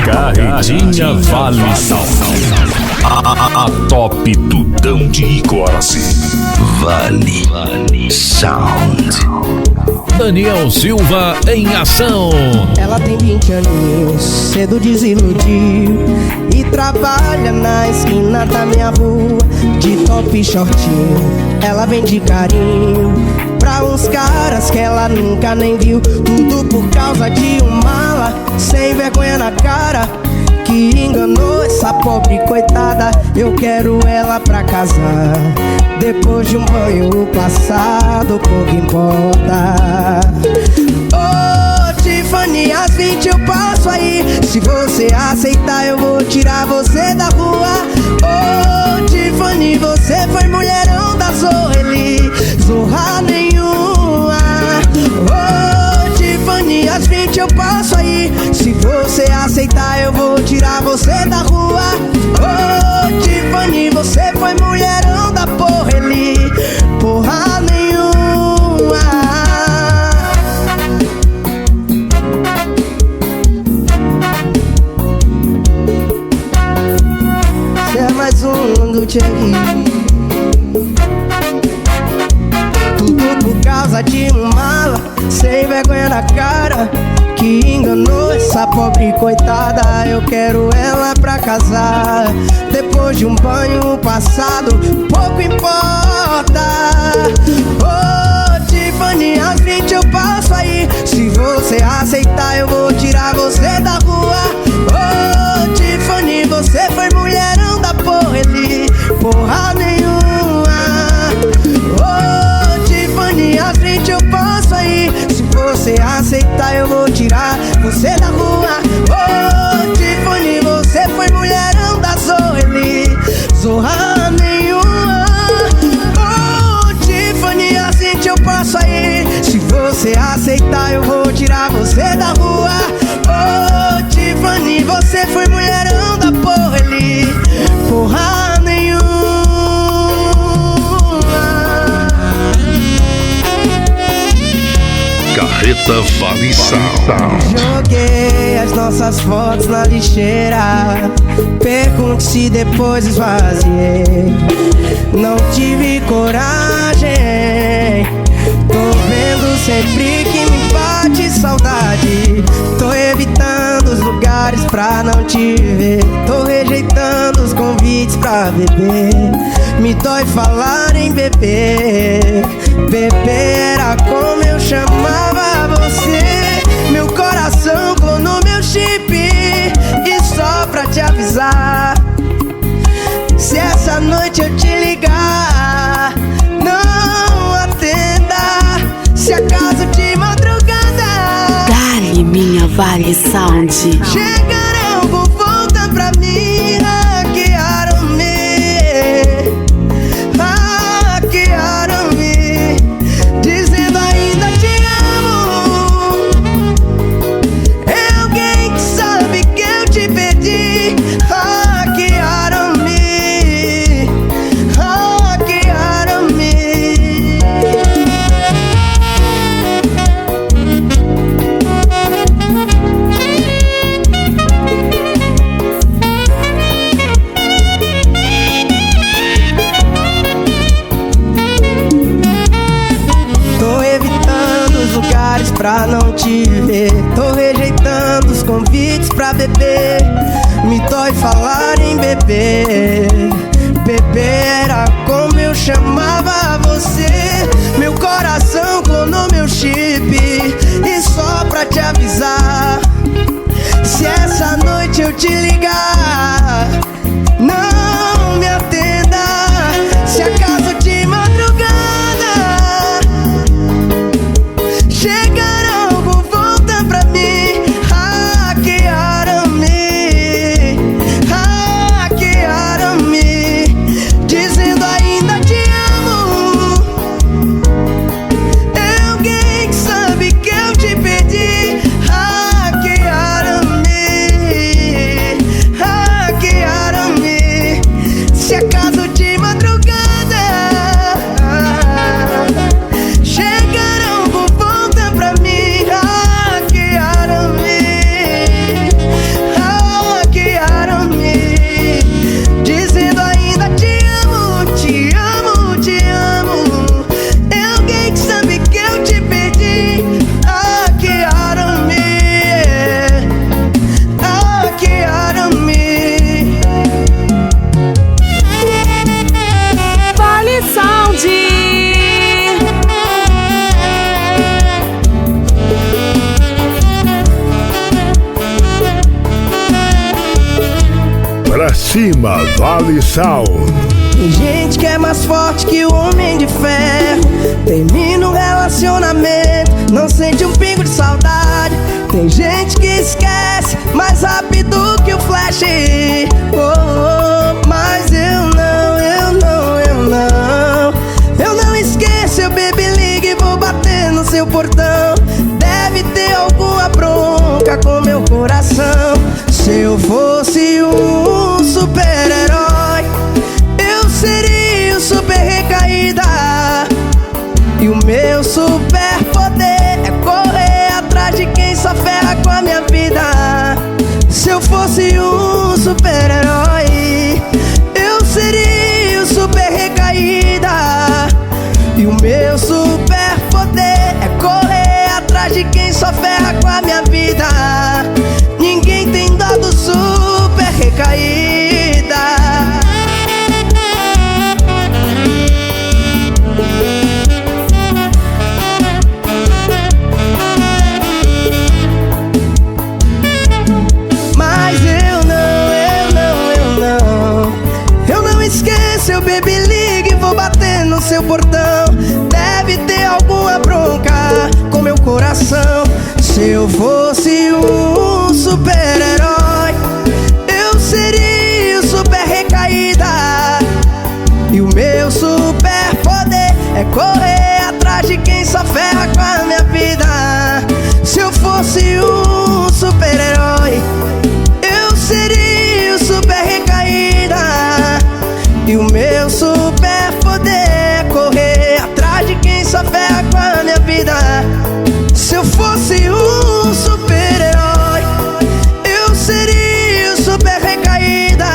Carretinha Vale Sal. A top do Dão de Iguaraci. Vale Sound. Daniel Silva em ação. Ela tem 20 aninhos, cedo desiludiu e trabalha na esquina da minha rua, de top e shortinho. Ela vende carinho pra uns caras que ela nunca nem viu. Tudo por causa de um mala sem vergonha na cara, que enganou essa pobre coitada. Eu quero ela pra casar, depois de um banho passado, pouco importa. Ô Tiffany, às 20 eu passo aí. Se você aceitar eu vou tirar você da rua. Ô Tiffany, você foi mulherão da Zoeli, zorra nenhuma. Ô Tiffany, às 20 eu passo aí. Se você aceitar eu vou tirar você da rua. Ô Tiffany, você foi mulherão da Porreli, porra nenhuma. Cê é mais um do Thierry. Tudo por causa de um mala sem vergonha na cara, que enganou essa pobre coitada. Eu quero ela pra casar, depois de um banho passado, pouco importa. Ô Tiffany, às 20 eu passo aí. Se você aceitar eu vou tirar você da rua. Ô Tiffany, você foi mulherão da Porreli, porra nenhuma. Ô Tiffany, às 20 eu passo aí. Se você aceitar eu vou tirar você da rua. Ô Tiffany, você foi mulherão da Zoeli, zorra nenhuma. Ô Tiffany, às 20 eu passo aí. Se você aceitar eu vou tirar você da rua. Ô Tiffany, você foi mulherão da Porreli, porra nenhuma. Carreta Vale Sound. Joguei as nossas fotos na lixeira, pergunte se depois esvaziei. Não tive coragem, tô vendo sempre que me bate saudade. Tô evitando os lugares pra não te ver, tô rejeitando os convites pra beber. Me dói falar em beber. Beber era como eu chamava você. Meu coração clonou meu chip. E só pra te avisar, se essa noite eu te ligar, não atenda, se acaso de madrugada. Dale, minha Vale Sound. Chegarão com volta pra mim, hackearam-me, hackearam-me, dizendo ainda te amo. É alguém que sabe que eu te perdi. Hackearam-me, hackearam-me. Tô evitando os lugares pra não te ver, tô rejeitando os convites pra beber. Me dói falar em beber. Beber era como eu chamava você. Meu coração clonou meu chip. E só pra te avisar, se essa noite eu te ligar, não me atenda, se acaso de madrugada. Chegarão com volta pra mim, hackearam-me, hackearam-me, dizendo ainda te amo. É alguém que sabe que eu te perdi. Hackearam-me, Pra cima, Vale Sound. Tem gente que é mais forte que o homem de ferro. Termina um relacionamento, não sente um pingo de saudade. Tem gente que esquece mais rápido que o flash. Mas eu não esqueço, eu baby ligue e vou bater no seu portão. Deve ter alguma bronca com meu coração. Se eu fosse um super-herói, eu seria o super recaída. E o meu superpoder é correr atrás de quem só ferra com a minha vida. Se eu fosse um super-herói, eu seria o super recaída. E o meu superpoder é correr atrás de quem só ferra com a minha vida. Ninguém tem dó do super recaída. Mas eu não esqueço, eu baby ligue e vou bater no seu portão. Deve ter alguma bronca com meu coração. Se eu fosse um super-herói, eu seria o super recaída. E o meu superpoder é correr atrás de quem só ferra com a minha vida. Se eu fosse um super-herói, eu seria o super recaída. E o meu superpoder é correr atrás de quem só ferra com a minha vida. Se eu fosse um super-herói, eu seria o super recaída.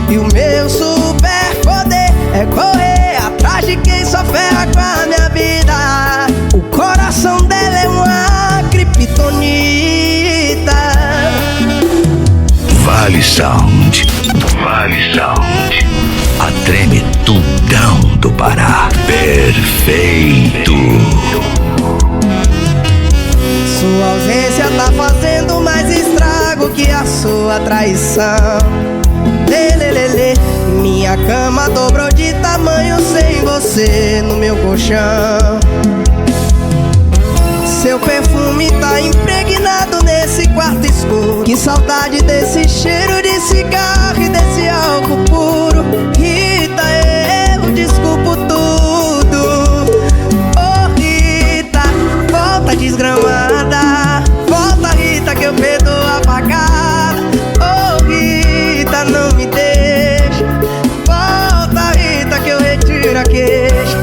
E o meu superpoder é correr atrás de quem só ferra com a minha vida. O coração dela é uma criptonita. Vale Sound. Vale Sound. A tremidão do Pará. Perfeito. Sua ausência tá fazendo mais estrago que a sua traição. Lelelele, minha cama dobrou de tamanho sem você no meu colchão. Seu perfume tá impregnado nesse quarto escuro. Que saudade desse cheiro de cigarro e desse álcool puro. Rita, eu desculpo tudo. Oh Rita, volta desgramada. Volta Rita que eu perdoo a facada. Oh Rita, não me deixa. Volta Rita que eu retiro a queixa.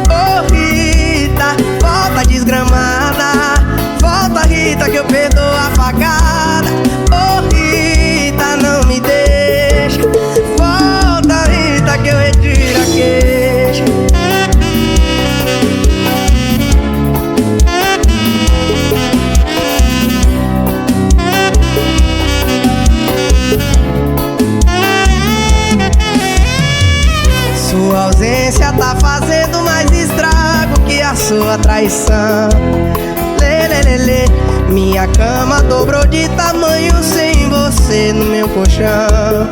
Oh Rita, volta desgramada. Volta Rita que eu perdoo a facada. Oh Rita, não me deixa. Volta Rita que eu retiro a queixa. Sua ausência tá fazendo mais estrago que a sua traição. Lelelele, minha cama dobrou de tamanho sem você no meu colchão.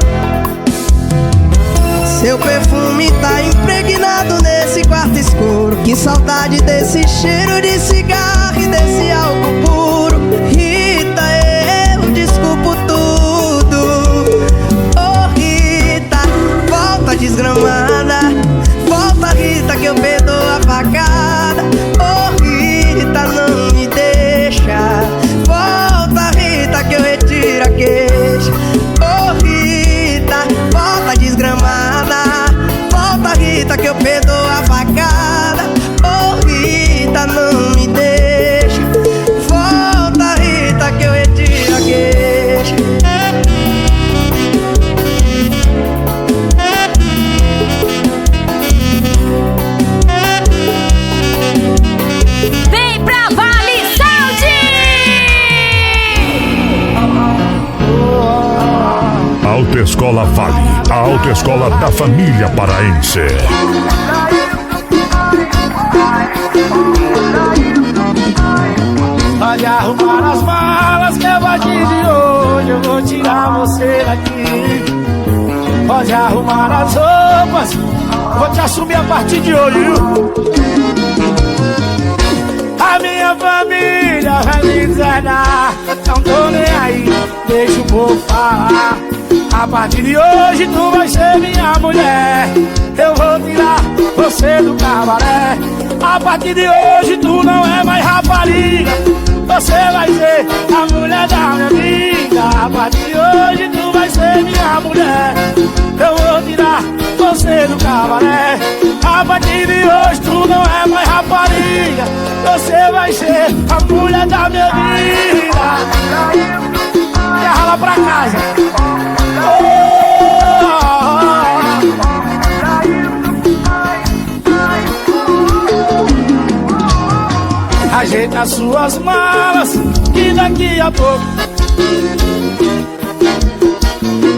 Seu perfume tá impregnado nesse quarto escuro. Que saudade desse cheiro de cigarro e desse álcool puro. Rita, eu desculpo tudo. Oh Rita, volta desgramada. Volta Rita que eu perdoo a facada. Oh Rita, não me deixa. Volta Rita que eu retiro a queixa. Oh Rita, volta desgramada. Volta Rita que eu perdoo a facada. Oh Rita, não me deixa. Volta Rita que eu retiro a queixa. Vem pra Vale Sound! Autoescola Vale, a autoescola da família paraense. Pode arrumar as malas que a partir de hoje eu vou tirar você daqui. Pode arrumar as roupas, eu vou te assumir a partir de hoje, viu? A minha família vai me deserdar, não tô nem aí, deixa o povo falar. A partir de hoje tu vai ser minha mulher, eu vou tirar você do cabaré. A partir de hoje tu não é mais rapariga, você vai ser a mulher da minha vida. A partir de hoje tu vai ser minha mulher, eu vou tirar você do cabaré. A partir de hoje tu não é mais rapariga, você vai ser a mulher da minha vida. E rala pra casa. Ajeita as suas malas, que daqui a pouco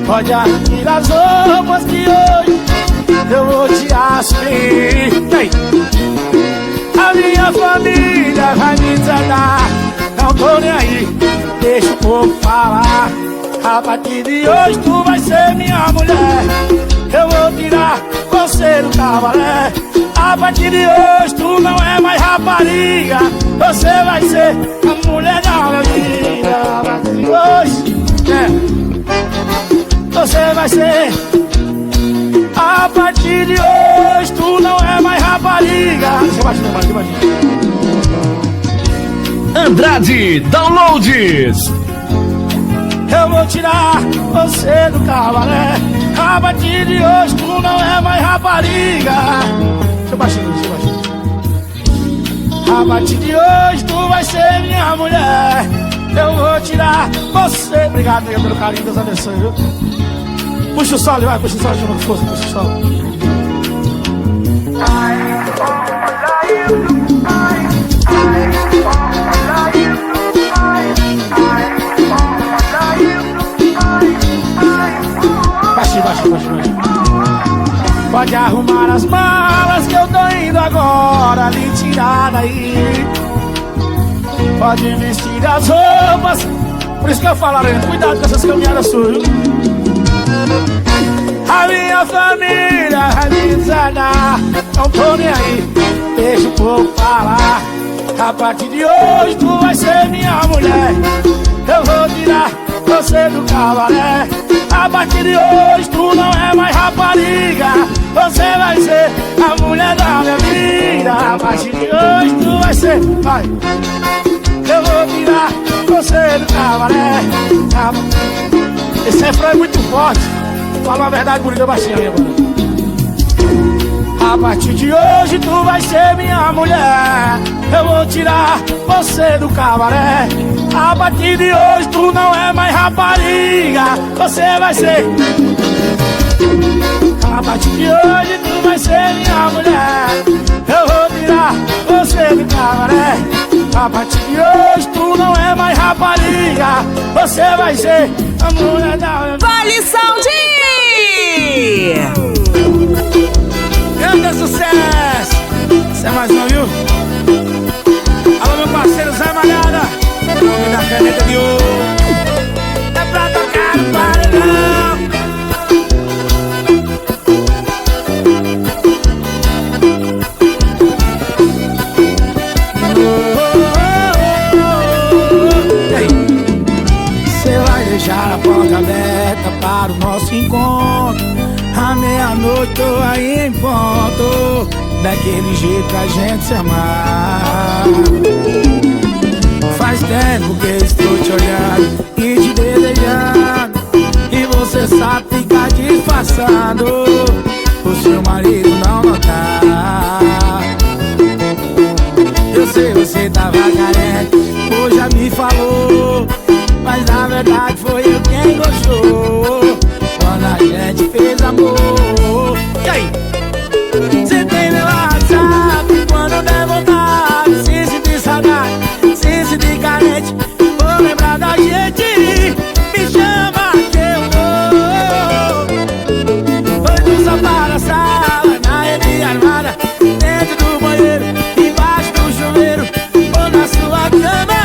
pode arrumar as roupas que hoje eu vou te assumir. A minha família vai me deserdar, não tô nem aí, deixa o povo falar. A partir de hoje tu vai ser minha mulher, eu vou tirar você do cabaré. A partir de hoje tu não é mais rapariga, você vai ser a mulher da minha vida. A partir de hoje, você vai ser. A partir de hoje tu não é mais rapariga. Deixa eu baixar. Andrade Downloads. Eu vou tirar você do cabaré. A partir de hoje tu não é mais rapariga. Deixa eu baixar. A partir de hoje tu vai ser minha mulher, eu vou tirar você. Obrigado, nega, pelo carinho, Deus abençoe, viu? Puxa o solo, vai, puxa o solo, chama de força, puxa o solo. Baixinho. Pode arrumar as malas que eu tô indo agora lhe tirar daí. Pode vestir as roupas, por isso que eu falo, Arena, cuidado com essas caminhadas suas, viu? A minha família vai me deserdar, não tô nem aí, deixa o povo falar. A partir de hoje tu vai ser minha mulher, eu vou tirar você do cabaré. A partir de hoje tu não é mais rapariga, você vai ser a mulher da minha vida. A partir de hoje tu vai ser, vai. Eu vou tirar você do cabaré. Esse refrão é muito forte, fala a verdade bonita baixinha aí agora. A partir de hoje tu vai ser minha mulher, eu vou tirar você do cabaré. A partir de hoje tu não é mais rapariga, você vai ser. A partir de hoje tu vai ser minha mulher, eu vou tirar você do cabaré. A partir de hoje tu não é mais rapariga, você vai ser a mulher da minha vida. Vale Sound! Grande sucesso! Isso é mais um, viu? Alô, meu parceiro Zé Malhada, nome da caneta de ouro, é pra tocar no paredão. Você vai deixar a porta aberta para o nosso encontro. À meia-noite tô aí em ponto, daquele jeito pra gente se amar. Faz tempo que estou te olhando e te desejando, e você sabe ficar disfarçando, o seu marido não notar. Eu sei, você tava carente, hoje já me falou, mas na verdade foi eu quem gostou quando a gente fez amor. E aí? Você tem meu WhatsApp, quando der vontade, se sentir saudade, se sentir carente, vou lembrar da gente, me chama que eu vou. Foi do sofá na sala, na rede armada, dentro do banheiro, embaixo do chuveiro, ou na sua cama.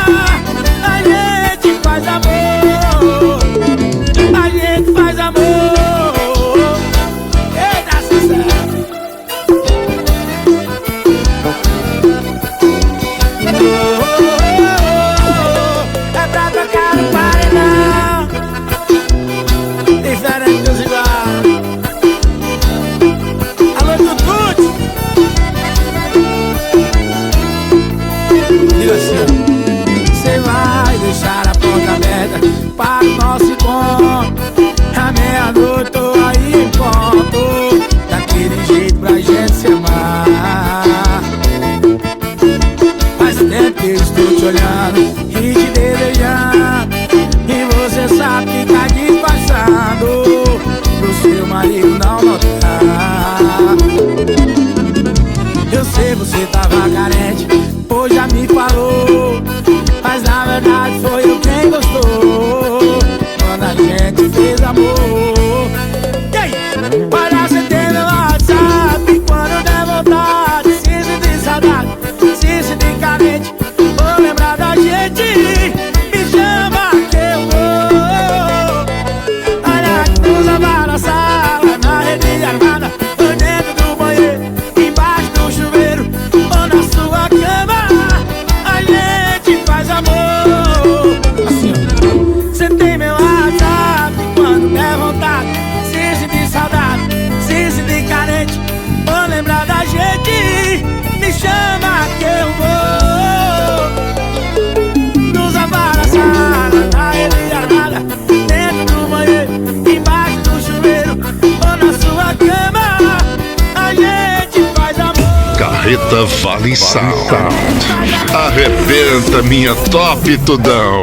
para o nosso encontro. À meia-noite tô aí em ponto, daquele jeito pra gente se amar. Faz tempo que eu estou te olhando e te desejando, e você sabe que tá disfarçando pro seu marido não notar. Eu sei você tava carente, pois já me falou, mas na verdade foi eu quem gostou quando a gente fez amor. E aí? Para você ter meu WhatsApp quando der vontade, se sentir saudade, se sentir carente, ou lembrar da gente, me chama que eu vou. Olha que nos lavar na sala, na rede armada, ou dentro do banheiro, embaixo do chuveiro, ou na sua cama, a gente faz amor. Assim, ó. Cê tem meu WhatsApp quando der vontade, se sentir saudade, se sentir carente, ou lembrar da gente, me chama que eu vou. Nos lavar na sala, na rede armada, dentro do banheiro, embaixo do chuveiro, ou na sua cama, a gente faz amor. Carreta Vale Sound. Arrebenta minha top tudão.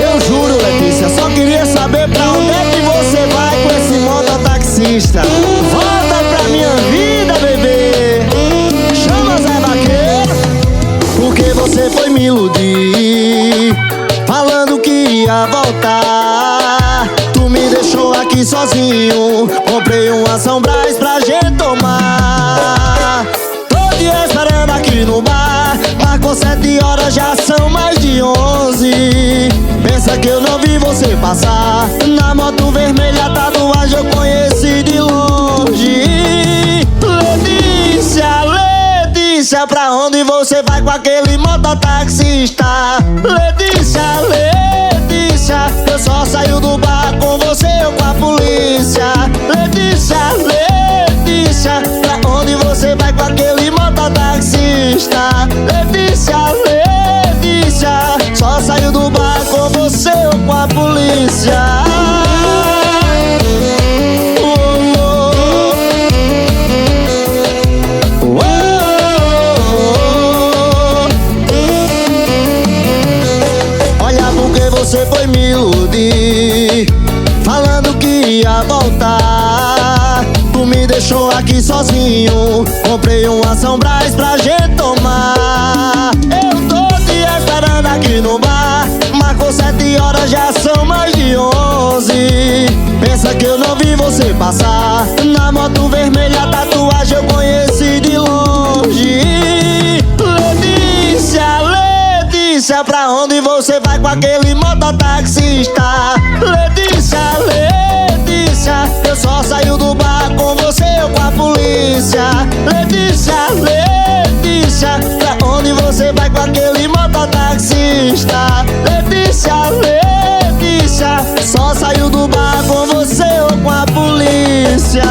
Eu juro, Letícia, só queria saber pra onde é que você vai com esse mototaxista. Volta pra minha vida, bebê. Chama Zé Vaqueiro, porque você foi me iludir, falando que ia voltar. Tu me deixou aqui sozinho, comprei um São Brás pra gente tomar. Tô te esperando aqui no bar, marcou 7 horas, já são mais de 11. Pensa que eu não vi você passar, na moto vermelha, tatuagem eu conheci de longe. Letícia, Letícia, pra onde você vai com aquele mototaxista? Letícia, Letícia, eu só saio do bar com você ou com a polícia. Letícia, Letícia, pra onde você vai com aquele mototaxista? Letícia, Letícia, só saio do bar com você ou com a polícia. Olha porque você foi me iludir, falando que ia voltar. Tu me deixou aqui sozinho, comprei um São Brás pra gente tomar. Eu tô te esperando aqui no bar, marcou 7 horas, já são mais de 11. Pensa que eu não vi você passar, na moto vermelha, tatuagem eu conheci de longe. Letícia, Letícia, pra onde você vai com aquele mototaxista? Letícia, Letícia, eu só saio do bar com você ou com a polícia. Letícia, Letícia, pra onde você vai com aquele mototaxista? Letícia, Letícia, só saio do bar com você ou com a polícia.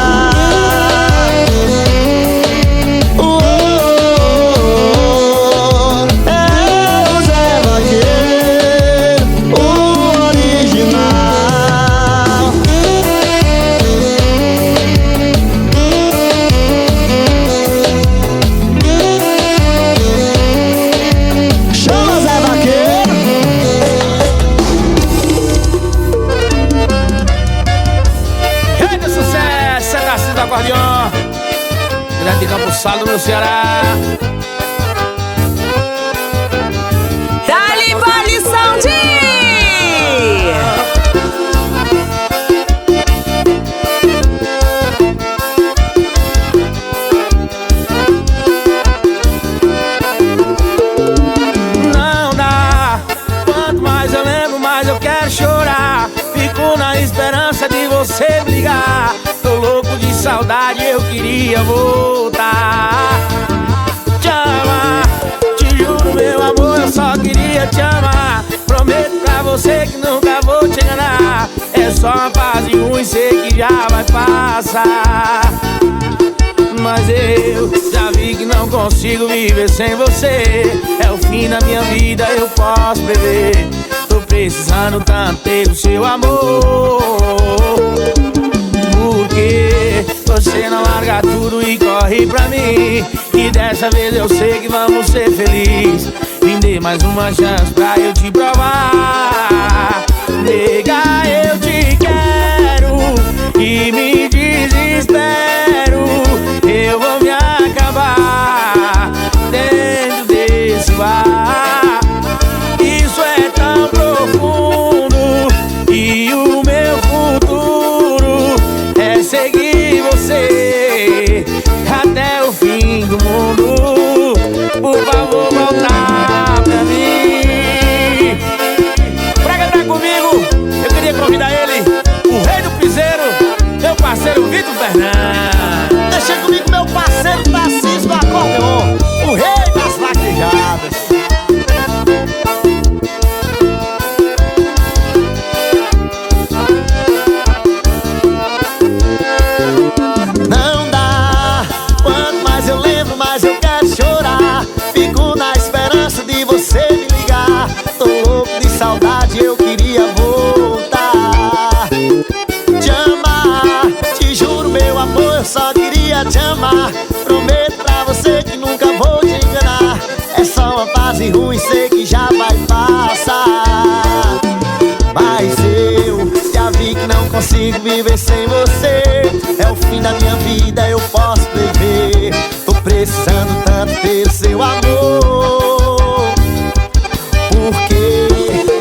Grande Campo Salo, meu Ceará. Dali Vale Sound! Não dá, quanto mais eu lembro, mais eu quero chorar. Fico na esperança de você me ligar. Tô louco de saudade, eu queria voltar. Te amar, te juro meu amor, eu só queria te amar. Prometo pra você que nunca vou te enganar. É só uma fase ruim, sei que já vai passar. Mas eu já vi que não consigo viver sem você. É o fim da minha vida, eu posso prever. Tô preso precisando tanto pelo seu amor. Porque você não larga tudo e corre pra mim, e dessa vez eu sei que vamos ser felizes. Me dê mais uma chance pra eu te provar. Nega, eu te quero e me desespero. Eu vou me acabar dentro desse bar. Isso é tão profundo e o meu futuro é seguir você até o fim do mundo. Por favor, voltar pra mim. Pra cantar comigo, eu queria convidar ele, o rei do piseiro, meu parceiro Vitor Fernandes. Deixa comigo meu parceiro Tarcísio do acordeon, o rei das vaquejadas. Não dá, quanto mais eu lembro, mais eu quero chorar. Fico na esperança de você me ligar. Tô louco de saudade, eu queria voltar. Te amar, te juro meu amor, eu só queria te amar. Prometo pra você que nunca vou te enganar. É só uma fase ruim, sei que já vai passar. Mas eu já vi que não consigo viver sem você. É o fim da minha vida, eu posso prever. Tô precisando tanto pelo seu amor. Porque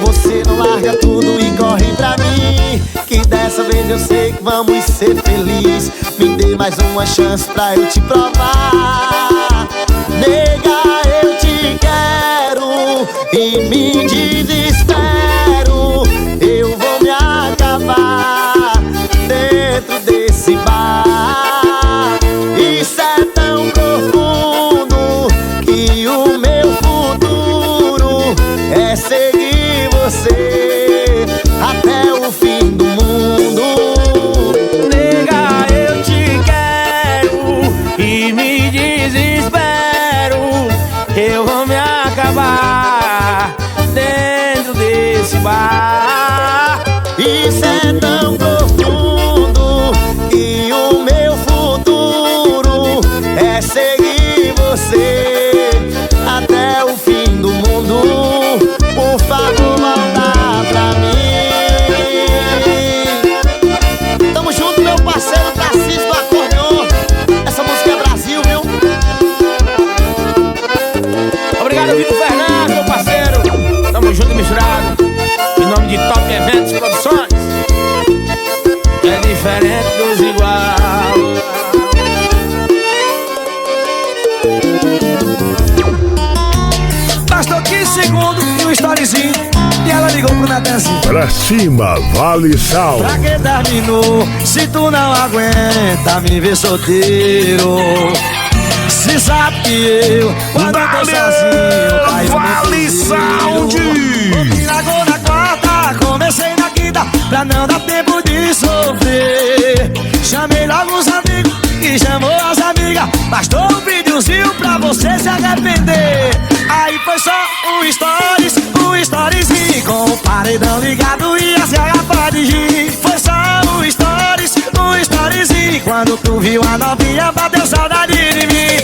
você não larga tudo e corre pra mim, que dessa vez eu sei que vamos ser felizes. Me dê mais uma chance pra eu te provar. Nega, eu te quero e me desespero. Eu vou me acabar dentro desse bar. Isso é tão profundo que o meu futuro é seguir você até o fim do mundo. Nega, eu te quero e me desespero. Eu vou me acabar dentro desse bar. Isso é tão profundo que o meu futuro é seguir você até o fim do mundo. Por favor, volta pra mim. Tamo junto, meu parceiro Tarcísio do acordeon. Essa música é Brasil, viu? Obrigado, Vitor Fernandes, meu parceiro. Tamo junto e misturado. Em nome de Top Eventos Produções. É diferente dos igual. Bastou 15 segundos e um storyzinho, e ela ligou pro Natanzinho. Pra cima, Vale Sal. Pra que terminou, se tu não aguenta me ver solteiro? Se sabe que eu, quando eu tô sozinho, caio no Vale Sound. Largou na quarta, comecei na quinta, pra não dar tempo de sofrer. Chamei logo os amigos e chamou as amigas. Bastou um videozinho pra você se arrepender. Aí foi só um storyzinho com o paredão ligado e as garrafas de gin. Foi só um storyzinho. Quando tu viu a novinha, bateu saudade de mim.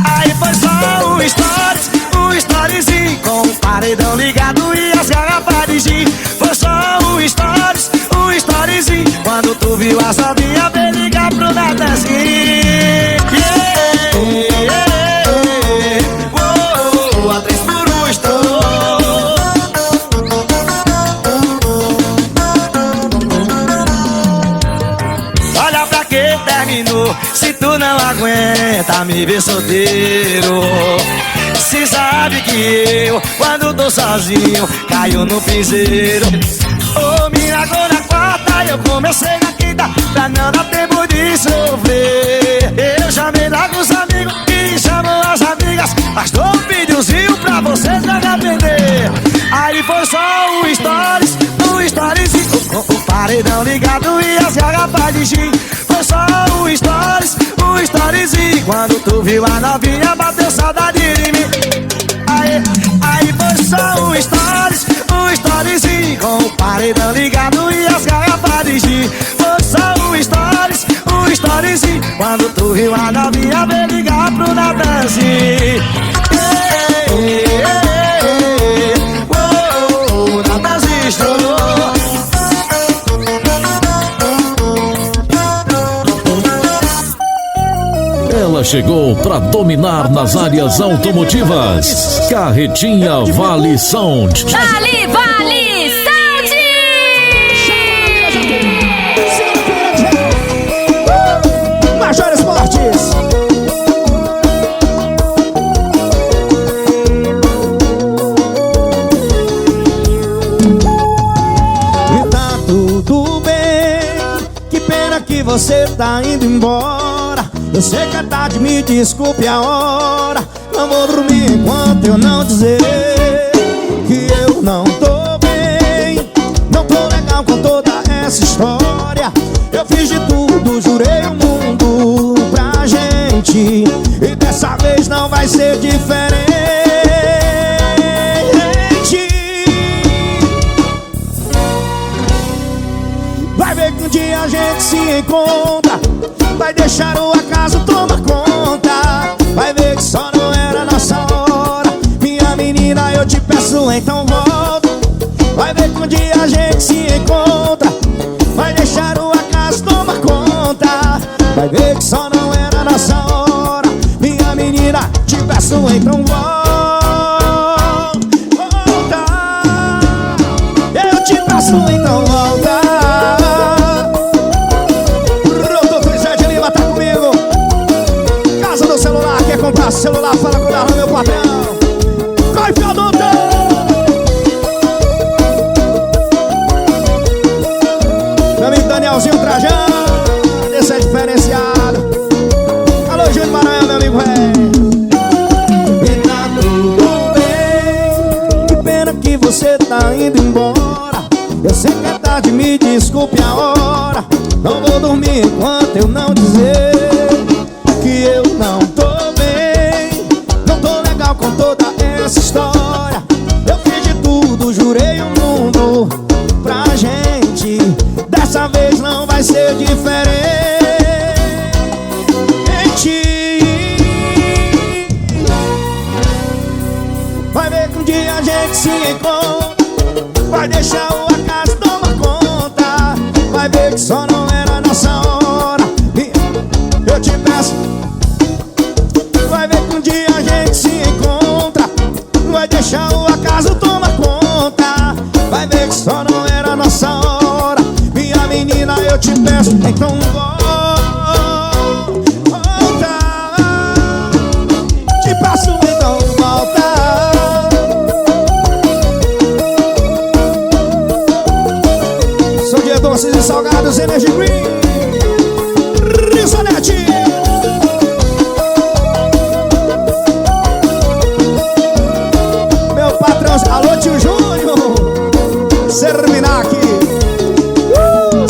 Aí foi só um storyzinho com o paredão ligado e as garrafas de gin. Foi só um storyzinho. Quando tu viu a novinha, veio ligar pro Natanzinho. A 3 por 1 estourou. Olha pra que terminou, se tu não aguenta me ver solteiro. Se sabe que eu, quando tô sozinho, caio no piseiro. Ô, me largou na quarta, eu comecei na quinta, pra não dar tempo de sofrer. Eu chamei logo os amigos e chamou as amigas. Bastou um videozinho pra vocês não arrepender. Aí foi só um storyzinho com o paredão ligado e as garrafas de gin. Foi só um storyzinho. Quando tu viu a novinha, bateu saudade de mim. Aí foi só um stories. chegou para dominar nas áreas automotivas. Carretinha Vale Sound. Vale Sound! Major Esportes. E tá tudo bem, que pena que você tá indo embora. Eu sei que é tarde, me desculpe a hora. Não vou dormir enquanto eu não dizer que eu não tô bem. Não tô legal com toda essa história. Eu fiz de tudo, jurei o mundo pra gente, e dessa vez não vai ser diferente. Vai ver que um dia a gente se encontra. Vai deixar o acaso tomar conta. Vai ver que só não era nossa hora. Minha menina, eu te peço, então volta. Vai ver que um dia a gente se encontra. Vai deixar o acaso tomar conta. Vai ver que só não era nossa hora. Minha menina, te peço, então volta. Eu te peço, então volta. Quer comprar celular, fala com o Darlan, meu patrão. Corre, Fiodonto! Meu amigo Danielzinho Trajano, esse é diferenciado. Alô, Júnior Maranhão, meu amigo velho. E tá tudo bem, que pena que você tá indo embora. Eu sei que é tarde, me desculpe a hora. Não vou dormir enquanto eu não dizer que eu não tô bem. Não tô legal com toda essa história. Eu fiz de tudo, jurei o mundo pra gente. Dessa vez não vai ser diferente. Vai ver que um dia a gente se encontra. Vai deixar o acaso tomar conta. Vai ver que só não era nossa hora. Eu te peço. Vai ver que um dia a gente se encontra. Vai deixar o acaso tomar conta. Vai ver que só não era nossa hora. Minha menina, eu te peço, então volta. Te peço, então volta. Sou de doces e salgados, Energy Green. Risonete. Alô, tio Júnior, Serminac,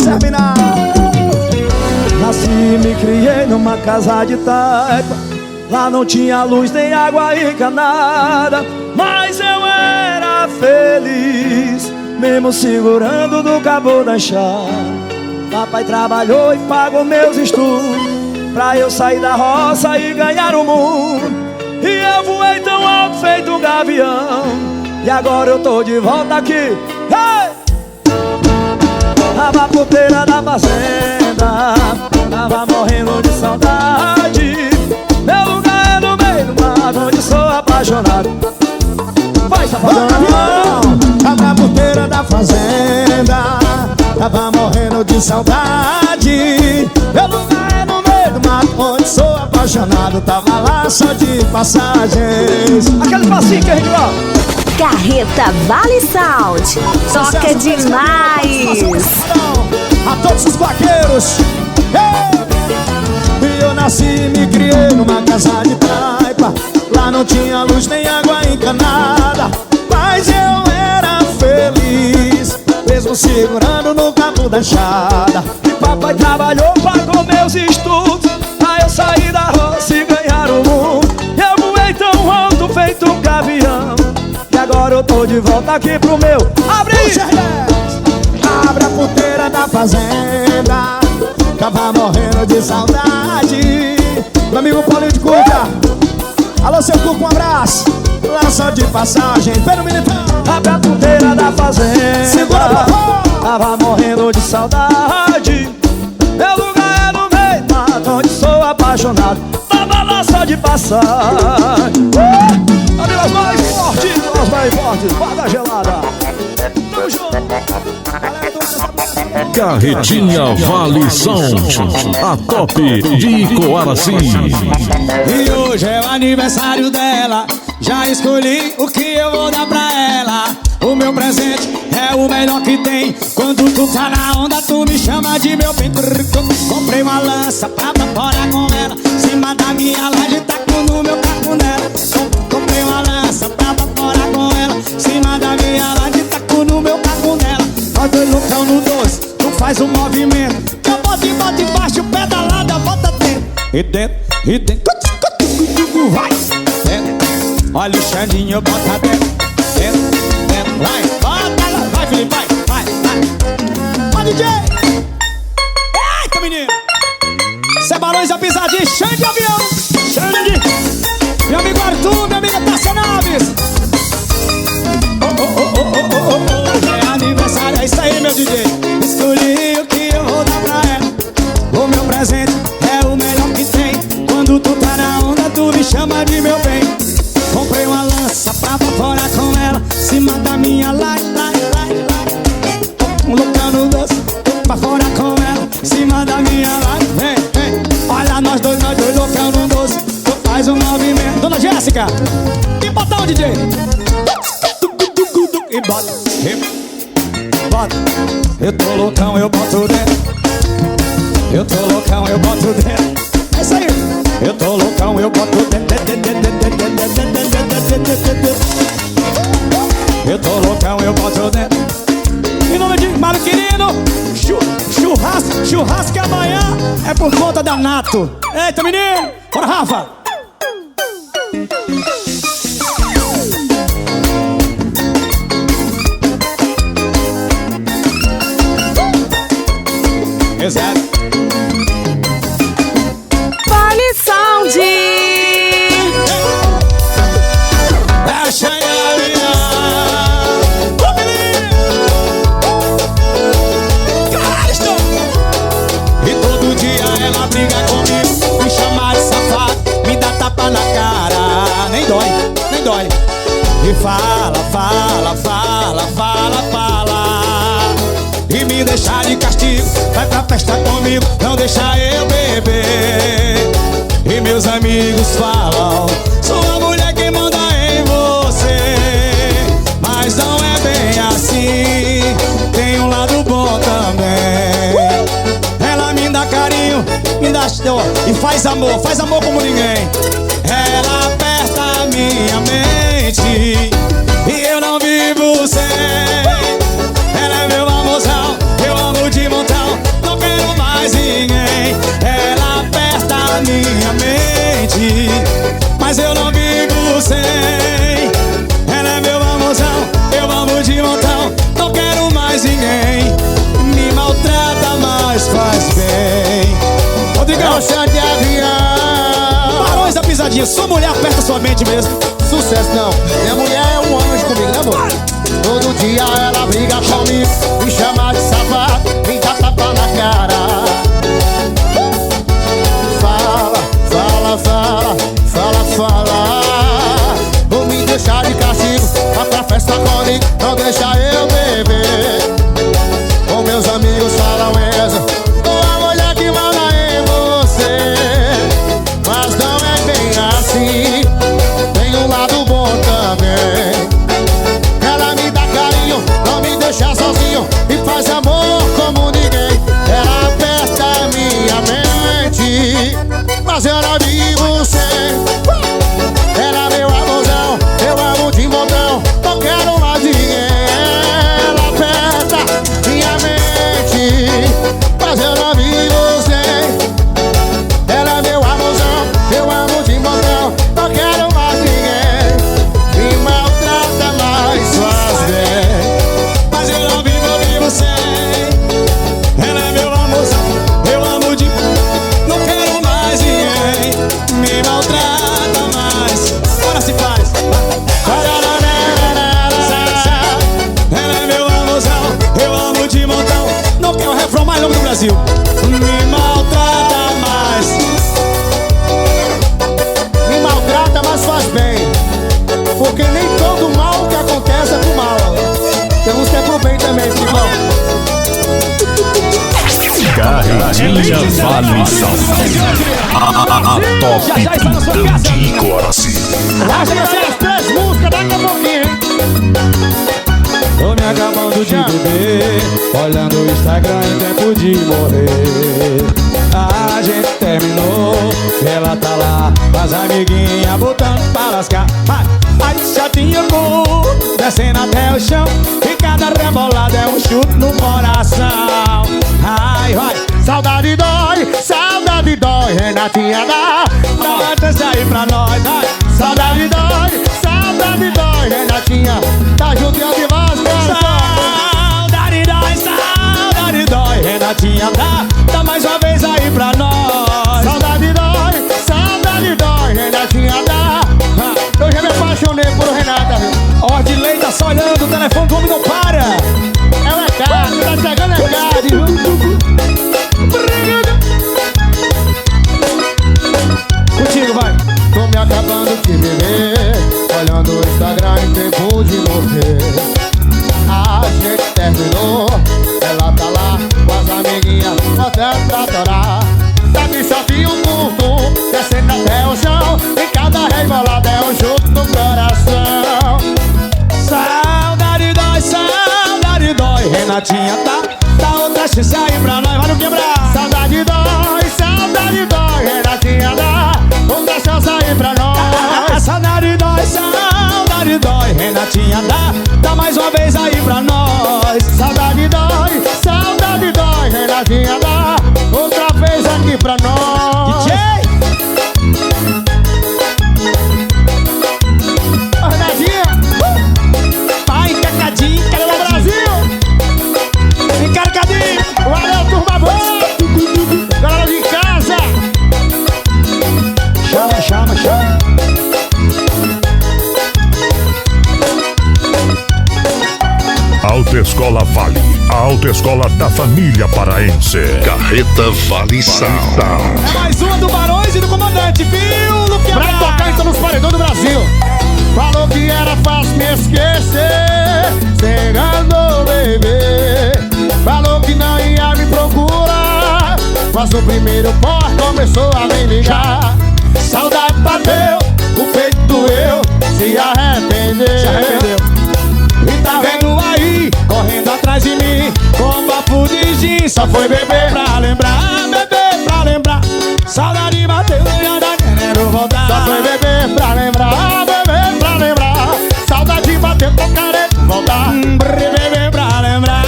Serminac. Nasci e me criei numa casa de taipa. Lá não tinha luz, nem água encanada. Mas eu era feliz, mesmo segurando do cabo da enxada. Papai trabalhou e pagou meus estudos, pra eu sair da roça e ganhar o mundo. E eu voei tão alto, feito um gavião. E agora eu tô de volta aqui, hey! Tava puteira da fazenda, tava morrendo de saudade. Meu lugar é no meio do mato, onde sou apaixonado. Vai, safadão! Tava puteira da fazenda, tava morrendo de saudade. Meu lugar é no meio do mato, onde sou apaixonado. Tava lá só de passagens. Aquele passinho que a gente vai. Carreta Vale Sound. Toca demais. A todos os vaqueiros. E eu nasci e me criei numa casa de taipa. Lá não tinha luz nem água encanada. Mas eu era feliz, mesmo segurando no cabo da enxada. E papai trabalhou, pagou meus estudos, pra eu sair da roça e ganhar o mundo. Eu voei tão alto, feito um gavião. E agora eu tô de volta aqui pro meu. Abre aí! Abre a puteira da fazenda, tava morrendo de saudade. Meu amigo Paulinho de Cuca. Alô, seu Cuca, um abraço. Lá só de passagem, pelo militão. Abre a puteira da fazenda, segura, tava morrendo de saudade. Meu lugar é no meio do mato, onde sou apaixonado. Tava lá sai. Amigas mais fortes, as mais fortes, guarda gelada. Tamo junto. Carretinha Vale Sound, a top de Coaraci. E hoje é o aniversário dela, já escolhi o que eu vou dar pra ela. O meu presente é o melhor que tem. Quando tu tá na onda, tu me chama de meu bem. Comprei uma lança pra fora com ela, cima da minha laje, taco no meu carro nela. Comprei uma lança pra fora com ela, cima da minha laje, taco no meu carro nela. Nós dois loucão no doce, tu faz um movimento. Eu boto e boto embaixo, pedalada, bota dentro. E dentro, e dentro, vai dentro. Olha o Xandinho, bota dentro, dentro, dentro. Vai, bota lá, vai Felipe, vai. Ó DJ. Eita menino. Cê Barões, a pisadinha, Xande avião. Xande. Meu amigo Arthur, minha amiga Tássia Naves. É aniversário, é isso aí meu DJ. Escolhi o que eu vou dar pra ela. O meu presente é o melhor que tem. Quando tu tá na onda, tu me chama de meu bem. Comprei uma lança pra fora com ela, cima da minha laje. Um loucão doce, pra fora com ela, cima da minha laje. Vem. Olha nós dois loucão no doce, tu faz um movimento. Dona Jéssica, e botão DJ. E bota. Eu tô loucão, eu boto dentro. Eu tô loucão, eu boto dentro. É isso aí. Eu tô loucão, eu boto dentro. Eu tô loucão, eu boto dentro. Em nome de Mário Quirino, churrasco amanhã é por conta da Nato. Eita menino, bora Rafa. Exato. Vale Sound. E todo dia ela briga comigo, me chama de safado, me dá tapa na cara. Nem dói. E fala. E me deixa de castigo, vai pra festa comigo, não deixa eu beber. E meus amigos falam, sou a mulher que manda em você. Mas não é bem assim, tem um lado bom também. Ela me dá carinho, me dá e faz amor como ninguém. Ela aperta a minha mente e eu não vivo sem. Ela é meu amorzão, eu amo de montão, não quero mais ninguém. Ela aperta a minha mente, mas eu não vivo sem. Ela é meu amorzão, eu amo de montão, não quero mais ninguém. Me maltrata, mas faz bem. Rodrigão, Xande avião. Barões da pisadinha, sua mulher aperta sua mente mesmo. Sucesso não, minha mulher é um anjo comigo, né amor? Todo dia ela briga comigo, me chama de safado, me dá tapa na cara. Fala. Vou me deixar de castigo, vai pra festa comigo, não deixa eu beber. Com meus amigos falam essa, tô a mulher que manda em você. Mas não é bem assim, tem um lado bom também. Ela me dá carinho, não me deixa sozinho e faz amor como ninguém. Ela aperta a minha mente, mas eu não vivo sem. Ela é meu amorzão, eu amo de montão, não quero mais ninguém. Ela aperta minha mente, mas eu não vivo sem. Ela é meu amorzão, eu amo de montão, não quero mais ninguém. Me maltrata, mas faz bem. Mas eu não vivo sem. Ela é meu amorzão, eu amo de não quero mais ninguém. Me maltrata, mas agora se faz. Ela é meu amorzão, eu amo de montão, não quero o refrão mais longo do Brasil. Me maltrata, mas Vale Sound. A top de Coraci. Acho que vai ser as 3 músicas daqui a pouquinho, hein? Tô me acabando de beber, olhando o Instagram em tempo de morrer. A gente terminou, ela tá lá, as amiguinhas botando pra lascar. Aí chatinho cu, descendo até o chão, e cada rebolada é um chute no coração. Ai, vai, saudade dói, Renatinha dá uma chance aí pra nós. Ai, saudade dói, Renatinha, tá juntinho de voz, saudade dói, Renatinha, dá mais uma vez aí pra nós. Saudade dói, Renatinha, dá. Eu já me apaixonei por Renata, viu? Ordilei tá só olhando, o telefone do homem não para. Ela é cara, tá chegando é cara, viu? Contigo, vai. Tô me acabando de beber, olhando o Instagram em tempo de morrer. A gente terminou, ela tá lá com as amiguinhas, até pra adorar. Tá de chatinho curto, descendo até o chão, e cada rebolada é um chute no coração. Saudade dói, Renatinha, dá outra chance aí pra nós, vai no quebrar. Saudade dói, Renatinha, dá outra chance aí pra nós. Saudade dói, Renatinha, dá mais uma vez aí pra nós. Saudade dói, Renatinha, dá outra vez aqui pra nós. DJ! Renatinha! Pai, Cacadinho, quero no Brasil! Encarcadinho! Valeu, turma boa! Galera de casa! Chama! Autoescola Vale, a autoescola da família paraense. Carreta Vale Sound. É mais uma do Barões e do Comandante, viu, Luquinha? Pra tocar então nos paredões do Brasil. Falou que era fácil me esquecer, cê enganou, bebê. Falou que não ia me procurar, mas o primeiro pó começou a me ligar. Saudade bateu, o peito doeu, se arrependeu. E tá vendo aí, correndo atrás de mim, com papo de gin. Só foi beber pra lembrar, saudade bateu e anda querendo voltar. Só foi beber pra lembrar, saudade bateu, tô querendo voltar. Beber pra lembrar,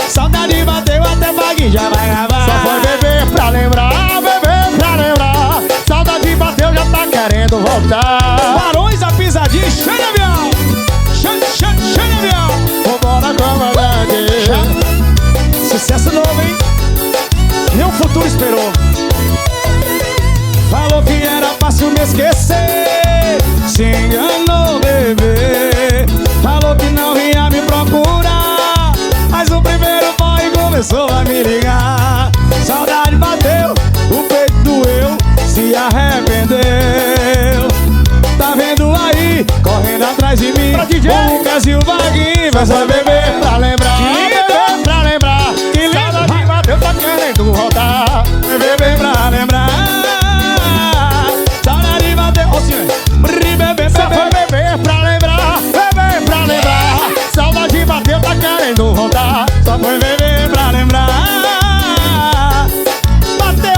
saudade bateu, até Vaguinho já vai gravar. Só foi beber pra lembrar, saudade bateu, já tá querendo voltar. Barões, a pisadinha, cheio de avião. Vambora, comandante. Sucesso novo, hein? Meu futuro esperou. Falou que era fácil me esquecer, se enganou, bebê. Falou que não ia me procurar, mas o primeiro boy começou a me ligar. Saudade bateu, o peito doeu, se arrependeu. Tá vendo aí, correndo atrás de mim, o Lucas e o Vaguinho. Vai só beber pra lembrar, que saudade bateu, tá querendo voltar. Beber pra lembrar, saudade bateu, ô senhor. Só foi beber pra lembrar, saudade bateu, tá querendo voltar. Só foi beber pra lembrar. Bateu.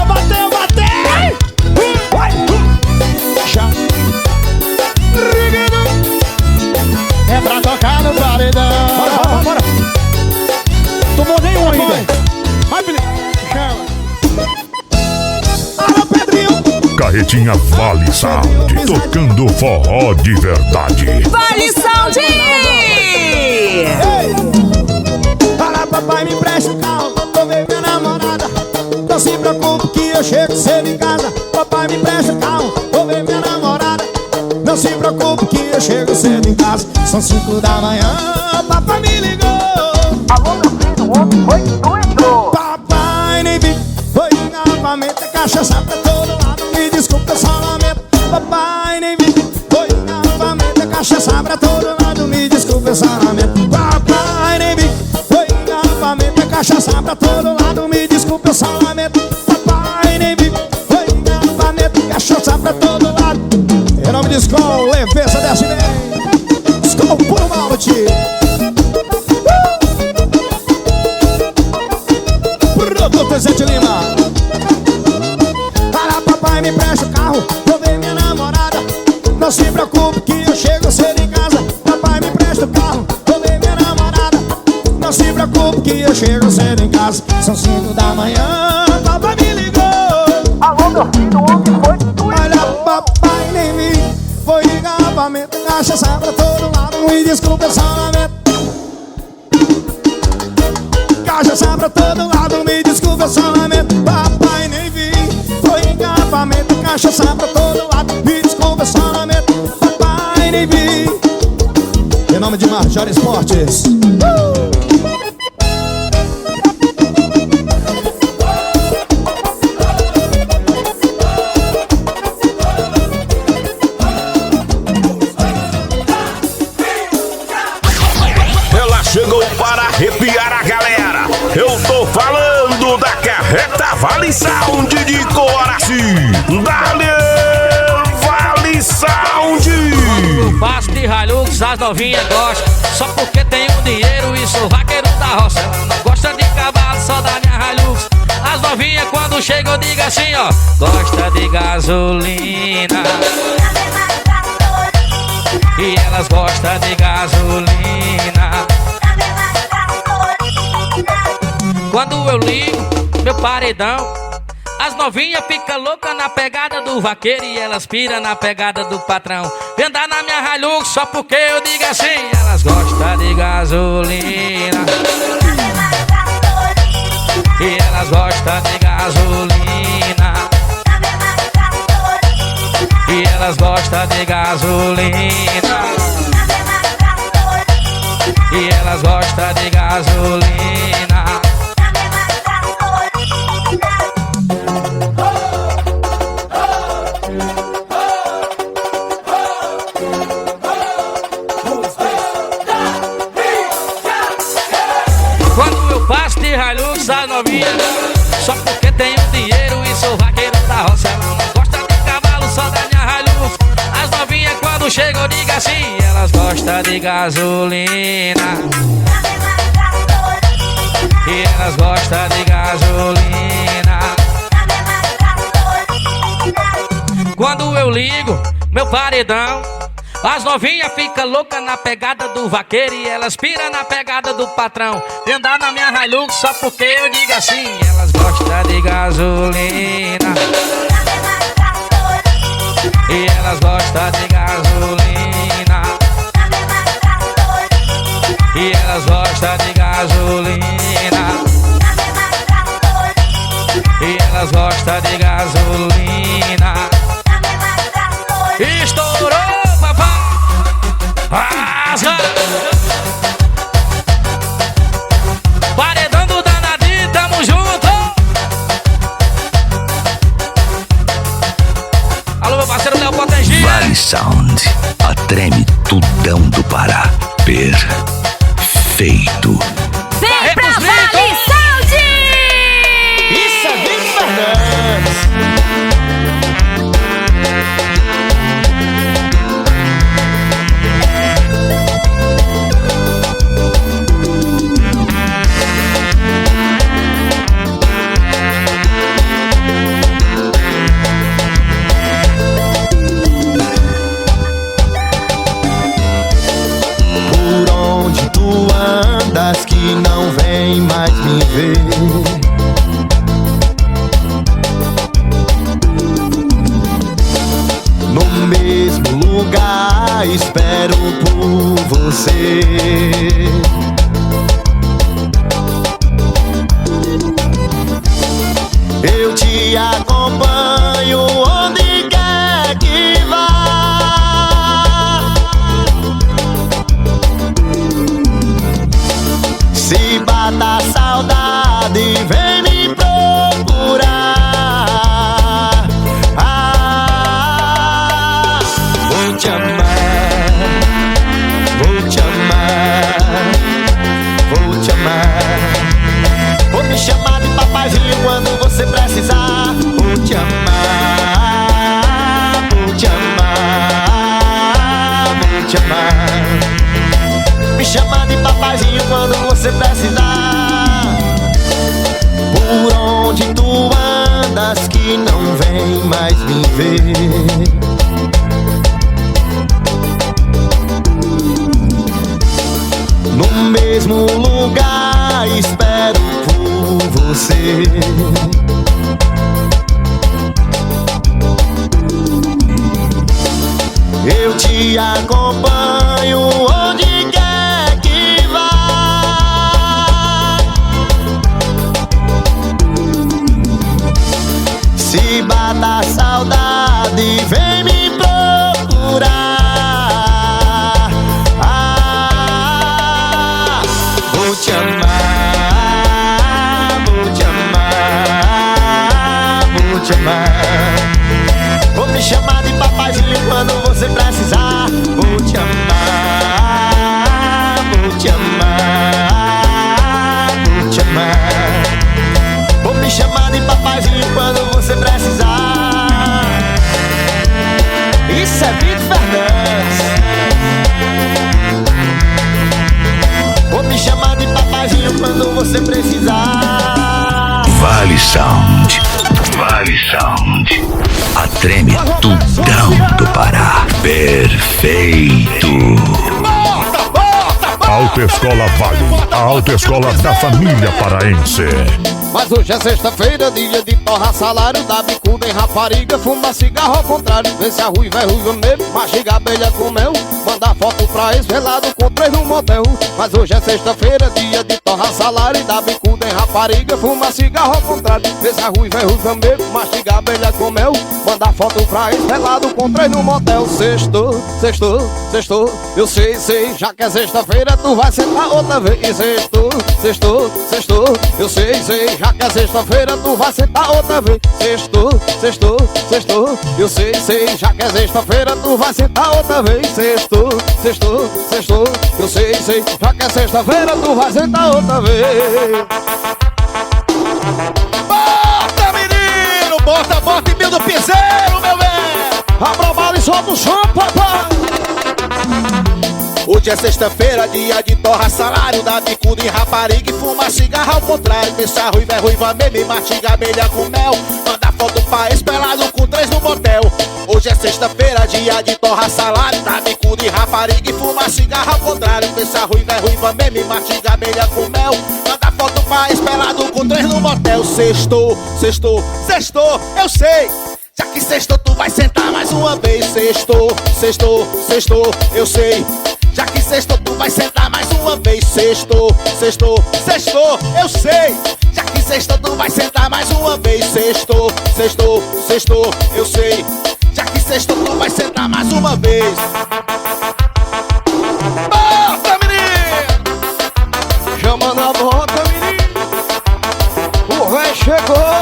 É pra tocar no paredão. Bora. Tomou nenhum ainda. Vai, Felipe. Alô, Pedrinho. Carretinha Vale Sound, tocando forró de verdade. Vale Sound! Fala, papai, me empresta o carro, vou ver minha namorada. Não se preocupe que eu chego cedo em casa. Papai, me empresta o carro, vou ver minha namorada. Não se preocupe que eu chego cedo em casa. São 5 da manhã, papai me ligou. Alô, meu filho, o homem foi doido. Papai nem vi, foi novamente a cachaça pra todo lado. Me desculpa, eu só lamento. Papai nem vi, foi novamente a cachaça pra todo lado. Me desculpa, eu só lamento. Papai nem vi, foi novamente a cachaça pra todo lado. Me desculpa, eu só lamento. Skol, leveza desce bem. Skol puro malte. Produto Zé de Lima. Para papai, me presta o carro, vou ver minha namorada. Não se preocupe que eu chego cedo em casa. Papai, me presta o carro, vou ver minha namorada. Não se preocupe que eu chego cedo em casa. São 5 da manhã, papai me ligou. Alô, meu filho, onde foi que tu Olha, papai, nem vi. Foi engarrafamento, cachaça pra todo lado. Me desculpa, eu só lamento. Cachaça pra todo lado, me desculpa, eu só lamento. Papai, nem vi. Foi engarrafamento, cachaça pra todo lado. Me desculpa, eu só lamento. Papai, nem vi. Em nome de Marjora Esportes. Chegou para arrepiar a galera. Eu tô falando da Carreta Vale Sound de Coraci. Dale Vale Sound. Eu passo de Hilux, as novinhas gostam. Só porque tenho dinheiro e sou vaqueiro da roça. Ela não gosta de cavalo, só da minha Hilux. As novinhas quando chegam diga assim, ó: gosta de gasolina. E elas gostam de gasolina. Quando eu ligo meu paredão, as novinhas ficam loucas na pegada do vaqueiro e elas piram na pegada do patrão. Vem andar na minha Hilux só porque eu digo assim: elas gostam de gasolina. E elas gostam de gasolina. E elas gostam de gasolina. E elas gostam de gasolina. Quando eu passo de Hilux, as novinhas só porque tenho dinheiro e sou vaqueiro da roça. Ela não gosta de cavalo, só da minha Hilux. As novinhas quando chegam diga assim: elas gostam de gasolina. E elas gostam de gasolina. Quando eu ligo meu paredão, as novinhas ficam loucas na pegada do vaqueiro e elas piram na pegada do patrão. Vem andar na minha Hilux só porque eu digo assim: elas gostam de gasolina. E elas gostam de gasolina. E elas gostam de gasolina. E elas gostam de gasolina. Estourou, papai. Rasga. Paredão do danadinho, tamo junto. Alô, meu parceiro Léo Potengia. Vale Sound, a treme tudão do Pará. Perfeito. Vem pra Vale Sound! Isso é Vic Fernandes. Por onde tu andas que não vem mais me ver? No mesmo lugar espero por você. Eu te acompanho onde quer que vá. Se bata a saudade, vem me procurar. Vou te amar, vou te amar, vou te amar. Vou me chamar de papaizinho quando você precisar. Vou te amar, vou te amar. você precisar. Por onde tu andas que não vem mais me ver. No mesmo lugar espero por você. Eu te acompanho onde quer que vá. Se bata a saudade, vem me procurar. Vou te amar, vou te amar, vou te amar. Vou me chamar de papaizinho quando você precisar. Vou te amar, vou te amar, vou te amar. Vou me chamar de papaizinho quando você precisar. Isso é Vitor Fernandes. Vou me chamar de papaizinho quando você precisar. Vale Sound. Vale Sound. A treme tudão do Pará. Perfeito. Autoescola Vale, a autoescola da família paraense. Mas hoje é sexta-feira, dia de torrar salário, dar bicuda em rapariga, fumar cigarro ao contrário, ver se a ruiva é ruiva mesmo, mastigar abelha com mel, mandar foto pra ex-velado com 3 no motel. Mas hoje é sexta-feira, dia de torrar salário, dar bicuda em rapariga, fumar cigarro ao contrário, ver se a ruiva é ruiva mesmo, mastigar abelha com mel, mandar foto pra ex-velado com 3 no motel. Sextou, sextou, sextou, eu sei, sei, já que é sexta-feira tu vai sentar outra vez. E sextou, sextou, sextou, eu sei, sei, já que é sexta-feira tu vai sentar outra vez. Sextou, sextou, sextou, eu sei, sei, já que é sexta-feira tu vai sentar outra vez. Sextou, sextou, sextou, eu sei, sei, já que é sexta-feira tu vai sentar outra vez. Bota, menino, bota, bota em mil do piseiro, meu bem. Abra o bala e solta o som, papai. Hoje é sexta-feira, dia de torrar salário, dar bicuda em rapariga e fumar cigarro ao contrário. Deixar ruiva é ruiva mesmo e mastigar abelha com mel, mandar foto pra ex-pelado com 3 no motel. Hoje é sexta-feira, dia de torrar salário, dar bicuda em rapariga e fumar cigarro ao contrário. Deixar ruiva é ruiva mesmo e mastigar abelha com mel, mandar foto pra ex-pelado com 3 no motel. Sextou, sextou, sextou, eu sei, já que sextou tu vai sentar mais uma vez. Sextou, sextou, sextou, eu sei, já que sextou tu vai sentar mais uma vez. Sextou, sextou, sextou, eu sei, já que sextou tu vai sentar mais uma vez. Sextou, sextou, sextou, eu sei, já que sextou tu vai sentar mais uma vez. Bota, menino! Chama na bota, menino! O véi chegou!